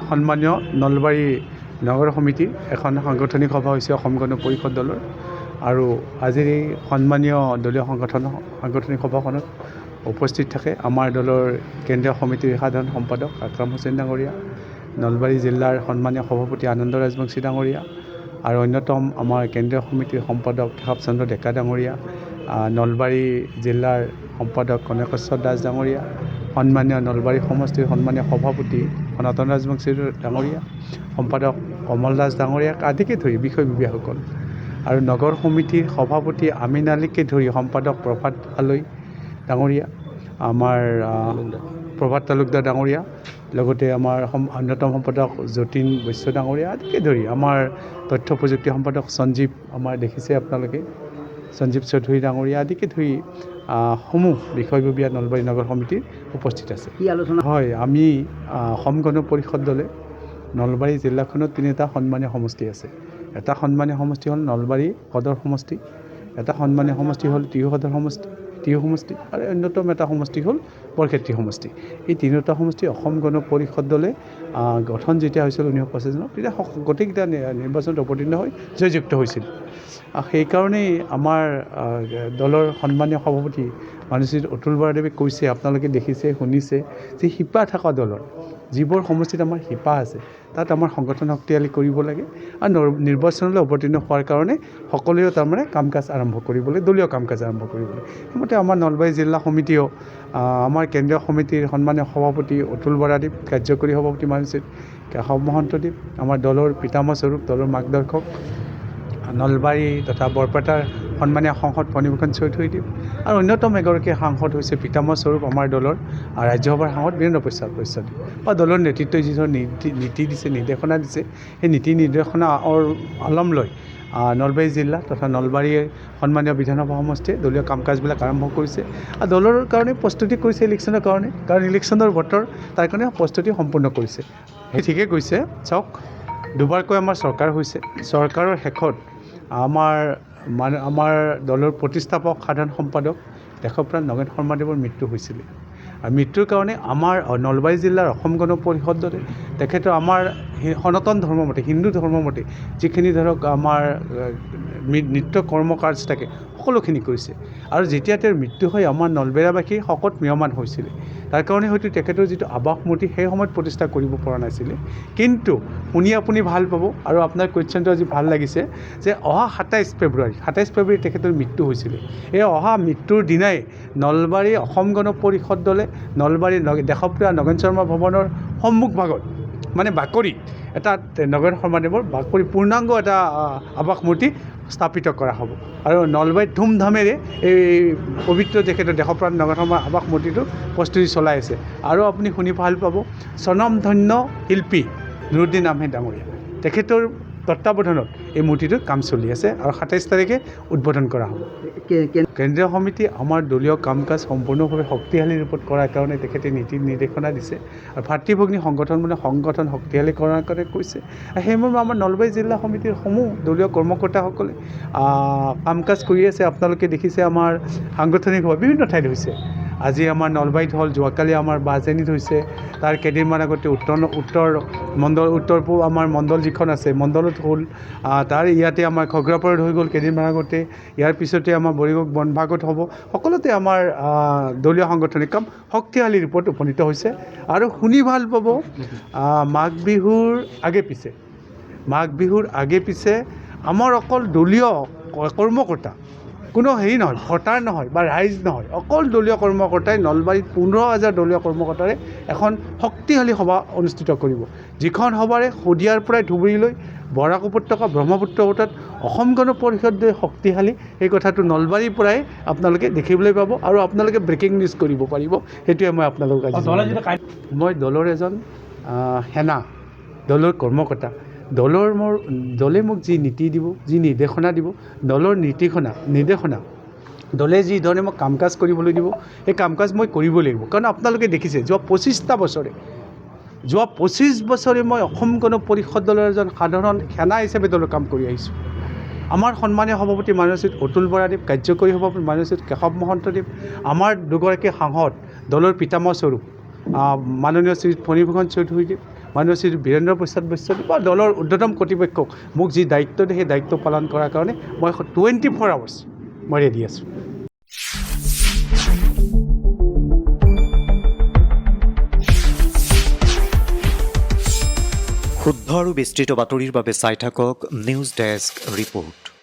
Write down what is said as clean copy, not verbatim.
সন্মানীয় নলবাৰী নগৰ সমিতিৰ এখন সাংগঠনিক সভা হৈছে অসম গণ পৰিষদ দলৰ আৰু আজিৰ এই সন্মানীয় দলীয় সাংগঠনিক সভাখনত উপস্থিত থাকে আমাৰ দলৰ কেন্দ্ৰীয় সমিতিৰ সাধাৰণ সম্পাদক আকৰাম হুছেইন ডাঙৰীয়া, নলবাৰী জিলাৰ সন্মানীয় সভাপতি আনন্দ ৰাজবংশী ডাঙৰীয়া আৰু অন্যতম আমাৰ কেন্দ্ৰীয় সমিতিৰ সম্পাদক কেশৱ চন্দ্ৰ ডেকা ডাঙৰীয়া, নলবাৰী জিলাৰ সম্পাদক কনকেশ্বৰ দাস ডাঙৰীয়া, সন্মানীয় নলবাৰী সমষ্টিৰ সন্মানীয় সভাপতি সনাতন ৰাজবংশী ডাঙৰীয়া, সম্পাদক কমল দাস ডাঙৰীয়াক আদিকে ধৰি বিষয়ববীয়াসকল আৰু নগৰ সমিতিৰ সভাপতি আমিন আলীকে ধৰি সম্পাদক প্ৰভাত আলৈ ডাঙৰীয়া, আমাৰ প্ৰভাত তালুকদাৰ ডাঙৰীয়া, লগতে আমাৰ অন্যতম সম্পাদক যতীন বৈশ্য ডাঙৰীয়া আদিকে ধৰি আমাৰ তথ্য প্ৰযুক্তি সম্পাদক সঞ্জীৱ, আমাৰ দেখিছে আপোনালোকে সঞ্জীৱ চৌধুৰী ডাঙৰীয়া আদিকে ধৰি সমূহ বিষয়ববীয়া নলবাৰী নগৰ সমিতিৰ উপস্থিত আছে। কি আলোচনা হয়, আমি অসম গণ পৰিষদ দলে নলবাৰী জিলাখনত তিনিটা সন্মানীয় সমষ্টি আছে। এটা সন্মানীয় সমষ্টি হ'ল নলবাৰী সদৰ সমষ্টি, এটা সন্মানীয় সমষ্টি হ'ল টিহু সদৰ সমষ্টি আৰু অন্যতম এটা সমষ্টি হ'ল বৰক্ষেত্ৰী সমষ্টি। এই তিনিওটা সমষ্টি অসম গণ পৰিষদ দলে গঠন যেতিয়া হৈছিল 1985 চনত, তেতিয়া গোটেইকেইটা নিৰ্বাচনত অৱতীৰ্ণ হৈ জয়যুক্ত হৈছিল। সেইকাৰণেই আমাৰ দলৰ সন্মানীয় সভাপতি মাননীয় অতুল বৰাদেৱে কৈছে, আপোনালোকে দেখিছে শুনিছে যে শিপা থকা দলৰ যিবোৰ সমষ্টিত আমাৰ শিপা আছে তাত আমাৰ সংগঠন শক্তিশালী কৰিব লাগে আৰু নিৰ্বাচনলৈ অৱতীৰ্ণ হোৱাৰ কাৰণে সকলোৱে তাৰমানে কাম কাজ আৰম্ভ কৰিবলৈ, দলীয় কাম কাজ আৰম্ভ কৰিবলৈ। সেইমতে আমাৰ নলবাৰী জিলা সমিতিও আমাৰ কেন্দ্ৰীয় সমিতিৰ সন্মানীয় সভাপতি অতুল বৰাদেৱ, কাৰ্যকৰী সভাপতি মাননীয় কেশৱ মহন্তদেৱ, আমাৰ দলৰ পিতামহ স্বৰূপ, দলৰ মাৰ্গদৰ্শক নলবাৰী তথা বৰপেটাৰ সন্মানীয় সাংসদ ফণীভূষণ চৌধুৰীদেৱ আৰু অন্যতম এগৰাকী সাংসদ হৈছে পিতামহ স্বৰূপ আমাৰ দলৰ ৰাজ্যসভাৰ সাংসদ বীৰেন্দ্ৰ প্ৰসাদ বা দলৰ নেতৃত্বই যি ধৰণৰ নীতি দিছে, নিৰ্দেশনা দিছে, সেই নীতি নিৰ্দেশনাৰ আলম লৈ নলবাৰী জিলা তথা নলবাৰীৰ সন্মানীয় বিধানসভা সমষ্টিয়ে দলীয় কাম কাজবিলাক আৰম্ভ কৰিছে আৰু দলৰ কাৰণে প্ৰস্তুতি কৰিছে ইলেকশ্যনৰ কাৰণে, কাৰণ ইলেকশ্যনৰ বতৰ, তাৰ কাৰণে প্ৰস্তুতি সম্পূৰ্ণ কৰিছে। সেই ঠিকেই কৈছে। চাওক, দুবাৰকৈ আমাৰ চৰকাৰ হৈছে, চৰকাৰৰ শেষত আমাৰ দলৰ প্ৰতিষ্ঠাপক সাধাৰণ সম্পাদক দেশপ্ৰাণ নগেন শৰ্মাদেৱৰ মৃত্যু হৈছিলে আৰু মৃত্যুৰ কাৰণে আমাৰ নলবাৰী জিলাৰ অসম গণ পৰিষদ দলে তেখেতৰ আমাৰ সনাতন ধৰ্মমতে, হিন্দু ধৰ্মমতে যিখিনি ধৰক আমাৰ নিত্য কৰ্ম কাজ থাকে সকলোখিনি কৰিছে আৰু যেতিয়া তেওঁৰ মৃত্যু হয় আমাৰ নলবেৰাবাসীৰ শকত ম্ৰিয়মান হৈছিলে। তাৰ কাৰণে হয়তো তেখেতৰ যিটো আৱাস মূৰ্তি সেই সময়ত প্ৰতিষ্ঠা কৰিব পৰা নাছিলে, কিন্তু শুনি আপুনি ভাল পাব আৰু আপোনাৰ কুৱেশ্যনটো আজি ভাল লাগিছে যে অহা 27 ফেব্ৰুৱাৰী তেখেতৰ মৃত্যু হৈছিলে। এই অহা মৃত্যুৰ দিনাই নলবাৰী অসম গণ পৰিষদ দলে নলবাৰী দেশপ্ৰিয় নগেন শৰ্মা ভৱনৰ সন্মুখভাগত মানে বাকৰিত এটা নগেন শৰ্মাদেৱৰ বাকৰি পূৰ্ণাংগ এটা আৱাস মূৰ্তি স্থাপিত কৰা হ'ব আৰু নলবাৰীত ধুমধামেৰে এই পবিত্ৰ তেখেতৰ দেশপ্ৰাণ নগেন শৰ্মা আৱাস মূৰ্তিটো প্ৰস্তুতি চলাই আছে আৰু আপুনি শুনি ভাল পাব স্বনামধন্য শিল্পী নুৰুদ্দিন আহমেদ ডাঙৰীয়া, তেখেতৰ তত্ত্বাৱধানত এই মূৰ্তিটোৰ কাম চলি আছে আৰু 27 তাৰিখে উদ্বোধন কৰা হ'ব। কেন্দ্ৰীয় সমিতি আমাৰ দলীয় কাম কাজ সম্পূৰ্ণভাৱে শক্তিশালী ৰূপত কৰাৰ কাৰণে তেখেতে নীতি নিৰ্দেশনা দিছে আৰু ভাতৃভগ্নী সংগঠন শক্তিশালী কৰাৰ কাৰণে কৈছে। সেইমৰ্মে আমাৰ নলবাৰী জিলা সমিতিৰ সমূহ দলীয় কৰ্মকৰ্তাসকলে কাম কাজ কৰি আছে। আপোনালোকে দেখিছে আমাৰ সাংগঠনিক সভা বিভিন্ন ঠাইত হৈছে। আজি আমাৰ নলবাৰীত হ'ল, যোৱাকালি আমাৰ বাজেনীত হৈছে, তাৰ কেইদিনমান আগতে উত্তৰ পূব আমাৰ মণ্ডল যিখন আছে মণ্ডলত হ'ল, তাৰ ইয়াতে আমাৰ ঘগ্ৰাপাৰত হৈ গ'ল কেইদিনমান আগতে, ইয়াৰ পিছতে আমাৰ বৰিগক বনভাগত হ'ব। সকলোতে আমাৰ দলীয় সাংগঠনিক কাম শক্তিশালী ৰূপত উপনীত হৈছে আৰু শুনি ভাল পাব মাঘ বিহুৰ আগে পিছে আমাৰ অকল দলীয় কৰ্মকৰ্তা, কোনো নহয়, ভোটাৰ নহয় বা ৰাইজ নহয়, অকল দলীয় কৰ্মকৰ্তাই নলবাৰীত 15,000 দলীয় কৰ্মকৰ্তাৰে এখন শক্তিশালী সভা অনুষ্ঠিত কৰিব, যিখন সভাৰে শদিয়াৰ পৰাই ধুবুৰীলৈ বৰাক উপত্যকা ব্ৰহ্মপুত্ৰ বটাত অসম গণ পৰিষদ শক্তিশালী, এই কথাটো নলবাৰীৰ পৰাই আপোনালোকে দেখিবলৈ পাব আৰু আপোনালোকে ব্ৰেকিং নিউজ কৰিব পাৰিব। সেইটোৱে মই আপোনালোকক মই দলৰ এজন সেনা, দলৰ কৰ্মকৰ্তা, দলে মোক যি নীতি দিব, যি নিৰ্দেশনা দিব, দলৰ নিৰ্দেশনা দলে যি ধৰণে মোক কাম কাজ কৰিবলৈ দিব, সেই কাম কাজ মই কৰিব লাগিব। কাৰণ আপোনালোকে দেখিছে যোৱা 25 বছৰে মই অসম গণ পৰিষদ দলৰ এজন সাধাৰণ সেনা হিচাপে দলৰ কাম কৰি আহিছোঁ। আমাৰ সন্মানীয় সভাপতি মাননীয় অতুল বৰাদেৱ, কাৰ্যকৰী সভাপতি মাননীয় কেশৱ মহন্তদেৱ, আমাৰ দুগৰাকী সাংসদ দলৰ পিতামহ স্বৰূপ মাননীয় শ্ৰী ফণীভূষণ চৌধুৰীদেৱ, মাননীয় শ্ৰী বীৰেন্দ্ৰ প্ৰসাদ বৈশ্যদেৱ বা দলৰ ঊৰ্ধ্বতম কৰ্তৃপক্ষক মোক যি দায়িত্ব দিয়ে সেই দায়িত্ব পালন কৰাৰ কাৰণে মই 24 আৱাৰ্ছ মই ৰেডি আছোঁ। শুদ্ধ আৰু বিস্তৃত বাতৰিৰ বাবে চাই থাকক নিউজ ডেস্ক ৰিপৰ্ট।